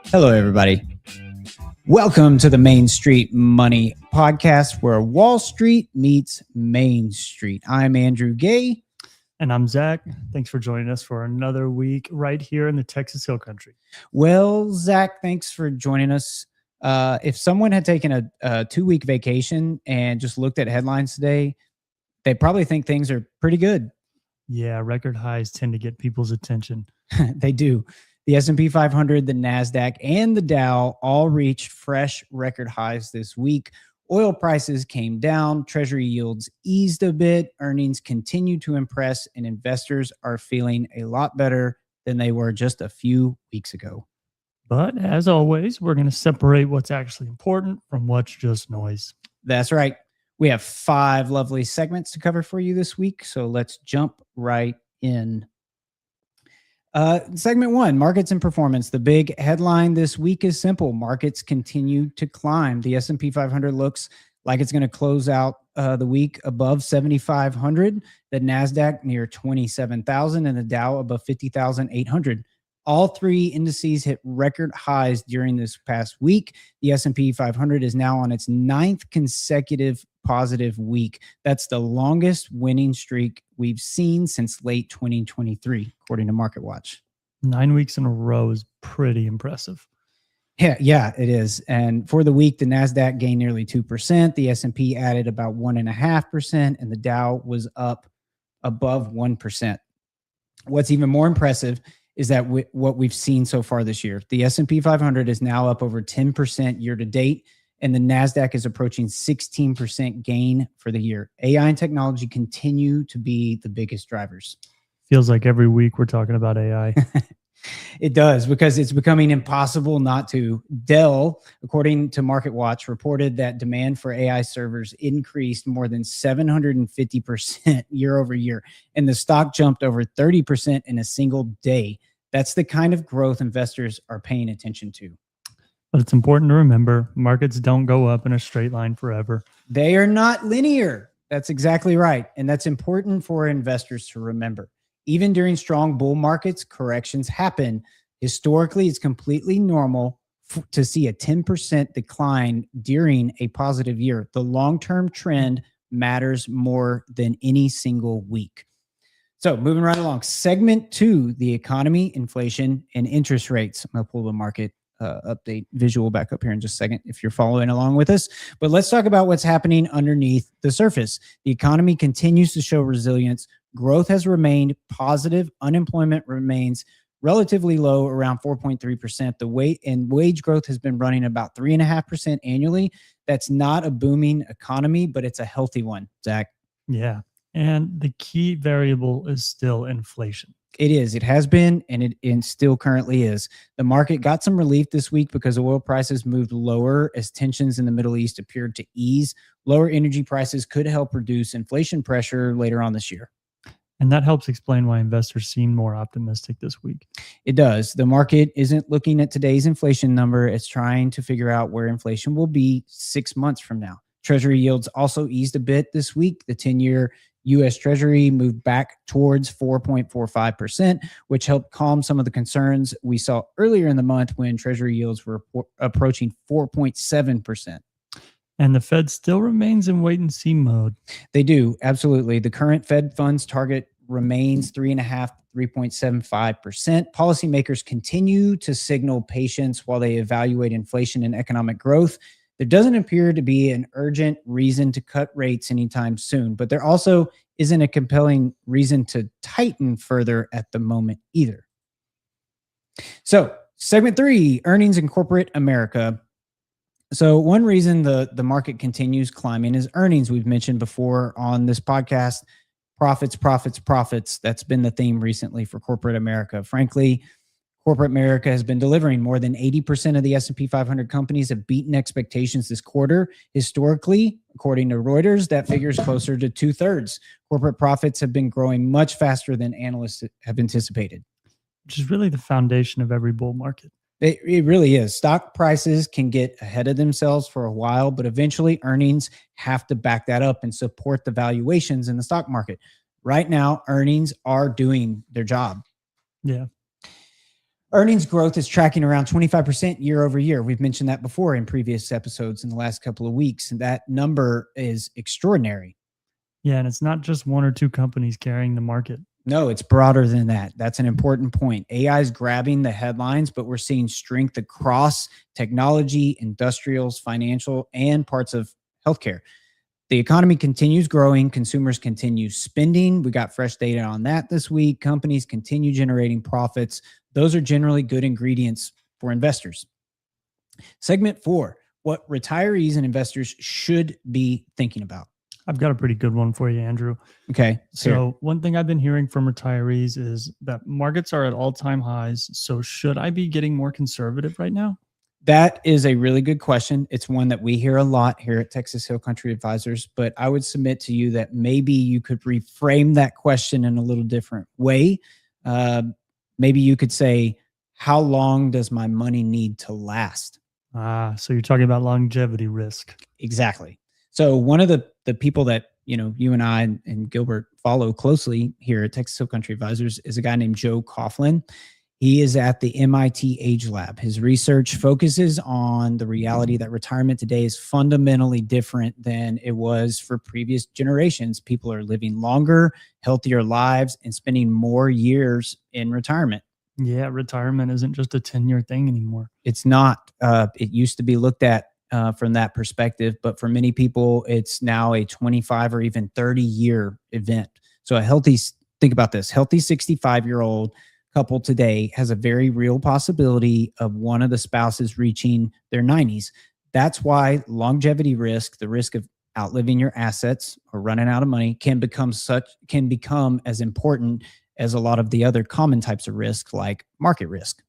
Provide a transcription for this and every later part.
Hello, everybody. Welcome to the Main Street Money Podcast, where Wall Street meets Main Street. I'm Andrew Gay. And I'm Zach. Thanks for joining us for another week right here in the Texas Hill Country. Well, Zach, thanks for joining us. If someone had taken a 2-week vacation and just looked at headlines today, they probably think things are pretty good. Yeah, record highs tend to get people's attention. They do. The S&P 500, the Nasdaq, and the Dow all reached fresh record highs this week. Oil prices came down, Treasury yields eased a bit, earnings continue to impress, and investors are feeling a lot better than they were just a few weeks ago. But as always, we're going to separate what's actually important from what's just noise. That's right. We have 5 lovely segments to cover for you this week, so let's jump right in. Segment 1, markets and performance. The big headline this week is simple. Markets continue to climb. The S&P 500 looks like it's going to close out the week above 7,500, the Nasdaq near 27,000, and the Dow above 50,800. All 3 indices hit record highs during this past week. The S&P 500 is now on its 9th consecutive positive week. That's the longest winning streak we've seen since late 2023, according to MarketWatch. 9 weeks in a row is pretty impressive. Yeah, it is. And for the week, the Nasdaq gained nearly 2%. The S&P added about 1.5%, and the Dow was up above 1%. What's even more impressive is that what we've seen so far this year. The S&P 500 is now up over 10% year to date, and the Nasdaq is approaching 16% gain for the year. AI and technology continue to be the biggest drivers. Feels like every week we're talking about AI. It does, because it's becoming impossible not to. Dell, according to MarketWatch, reported that demand for AI servers increased more than 750% year over year, and the stock jumped over 30% in a single day. That's the kind of growth investors are paying attention to. But it's important to remember, markets don't go up in a straight line forever. They are not linear. That's exactly right. And that's important for investors to remember. Even during strong bull markets, corrections happen. Historically, it's completely normal to see a 10% decline during a positive year. The long-term trend matters more than any single week. So moving right along, segment 2, the economy, inflation, and interest rates. I'm going to pull the market update visual back up here in just a second if you're following along with us. But let's talk about what's happening underneath the surface. The economy continues to show resilience. Growth has remained positive. Unemployment remains relatively low, around 4.3%. The wage growth has been running about 3.5% annually. That's not a booming economy, but it's a healthy one, Zach. Yeah. And the key variable is still inflation. It is. It has been, and it still currently is. The market got some relief this week because oil prices moved lower as tensions in the Middle East appeared to ease. Lower energy prices could help reduce inflation pressure later on this year. And that helps explain why investors seem more optimistic this week. It does. The market isn't looking at today's inflation number. It's trying to figure out where inflation will be 6 months from now. Treasury yields also eased a bit this week. The 10-year U.S. Treasury moved back towards 4.45%, which helped calm some of the concerns we saw earlier in the month when Treasury yields were approaching 4.7%. And the Fed still remains in wait-and-see mode. They do, absolutely. The current Fed funds target remains 3.5% to 3.75%. Policymakers continue to signal patience while they evaluate inflation and economic growth. There doesn't appear to be an urgent reason to cut rates anytime soon, but there also isn't a compelling reason to tighten further at the moment either. So, segment 3, earnings in corporate America. So one reason the market continues climbing is earnings. We've mentioned before on this podcast, profits. That's been the theme recently for corporate America. Frankly, corporate America has been delivering. More than 80% of the S&P 500 companies have beaten expectations this quarter. Historically, according to Reuters, that figure is closer to 2/3. Corporate profits have been growing much faster than analysts have anticipated. Which is really the foundation of every bull market. It really is. Stock prices can get ahead of themselves for a while, but eventually earnings have to back that up and support the valuations in the stock market. Right now, earnings are doing their job. Yeah. Earnings growth is tracking around 25% year over year. We've mentioned that before in previous episodes in the last couple of weeks, and that number is extraordinary. Yeah, and it's not just one or two companies carrying the market. No, it's broader than that. That's an important point. AI is grabbing the headlines, but we're seeing strength across technology, industrials, financial, and parts of healthcare. The economy continues growing. Consumers continue spending. We got fresh data on that this week. Companies continue generating profits. Those are generally good ingredients for investors. Segment 4, what retirees and investors should be thinking about. I've got a pretty good one for you, Andrew. Okay. So one thing I've been hearing from retirees is that markets are at all-time highs. So should I be getting more conservative right now? That is a really good question. It's one that we hear a lot here at Texas Hill Country Advisors, but I would submit to you that maybe you could reframe that question in a little different way. Maybe you could say, how long does my money need to last? So you're talking about longevity risk. Exactly. So one of the people that, you and I and Gilbert follow closely here at Texas Hill Country Advisors is a guy named Joe Coughlin. He is at the MIT Age Lab. His research focuses on the reality that retirement today is fundamentally different than it was for previous generations. People are living longer, healthier lives, and spending more years in retirement. Yeah, retirement isn't just a 10-year thing anymore. It's not. It used to be looked at from that perspective, but for many people, it's now a 25 or even 30-year event. So think about this, healthy 65-year-old couple today has a very real possibility of one of the spouses reaching their 90s. That's why longevity risk, the risk of outliving your assets or running out of money, can become as important as a lot of the other common types of risk, like market risk.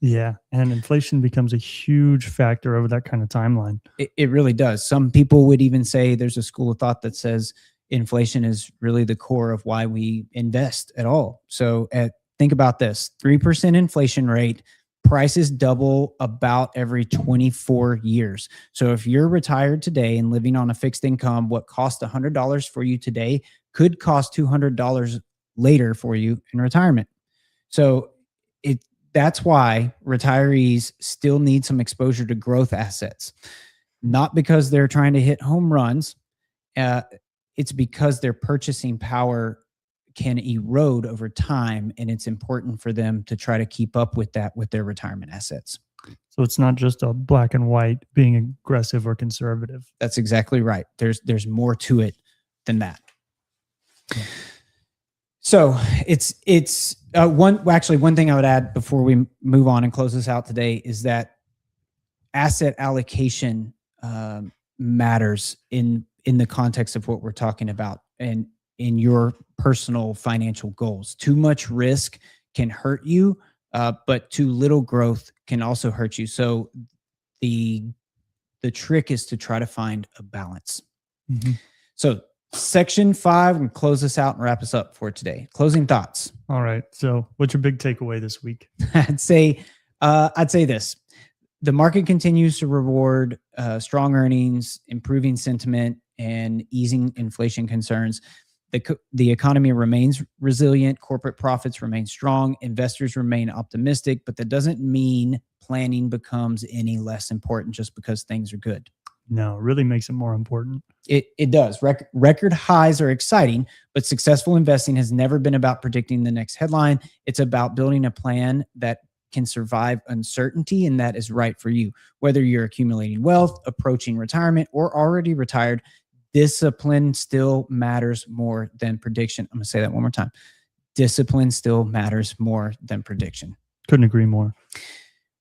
Yeah, and inflation becomes a huge factor over that kind of timeline. It really does. Some people would even say there's a school of thought that says inflation is really the core of why we invest at all. So think about this, 3% inflation rate, prices double about every 24 years. So if you're retired today and living on a fixed income, what cost $100 for you today could cost $200 later for you in retirement. So that's why retirees still need some exposure to growth assets, not because they're trying to hit home runs. It's because their purchasing power can erode over time, and it's important for them to try to keep up with that with their retirement assets. So it's not just a black and white being aggressive or conservative. That's exactly right. There's more to it than that. Yeah. So it's one thing I would add before we move on and close this out today is that asset allocation matters in the context of what we're talking about and in your personal financial goals. Too much risk can hurt you, but too little growth can also hurt you. So the trick is to try to find a balance. Mm-hmm. So Section 5, and close this out and wrap us up for today. Closing thoughts. All right. So what's your big takeaway this week? I'd say this. The market continues to reward strong earnings, improving sentiment, and easing inflation concerns. The economy remains resilient. Corporate profits remain strong. Investors remain optimistic, but that doesn't mean planning becomes any less important just because things are good. No, it really makes it more important. It does. Record highs are exciting, but successful investing has never been about predicting the next headline. It's about building a plan that can survive uncertainty and that is right for you. Whether you're accumulating wealth, approaching retirement, or already retired, discipline still matters more than prediction. I'm going to say that one more time. Discipline still matters more than prediction. Couldn't agree more.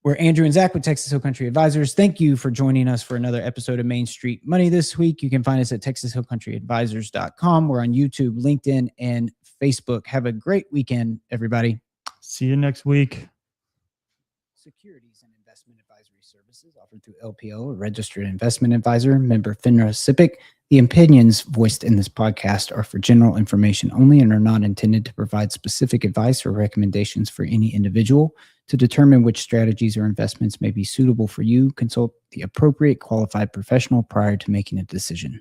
We're Andrew and Zach with Texas Hill Country Advisors. Thank you for joining us for another episode of Main Street Money this week. You can find us at texashillcountryadvisors.com. We're on YouTube, LinkedIn, and Facebook. Have a great weekend, everybody. See you next week. Securities and investment advisory services offered through LPL, a registered investment advisor, member FINRA SIPC. The opinions voiced in this podcast are for general information only and are not intended to provide specific advice or recommendations for any individual. To determine which strategies or investments may be suitable for you, consult the appropriate qualified professional prior to making a decision.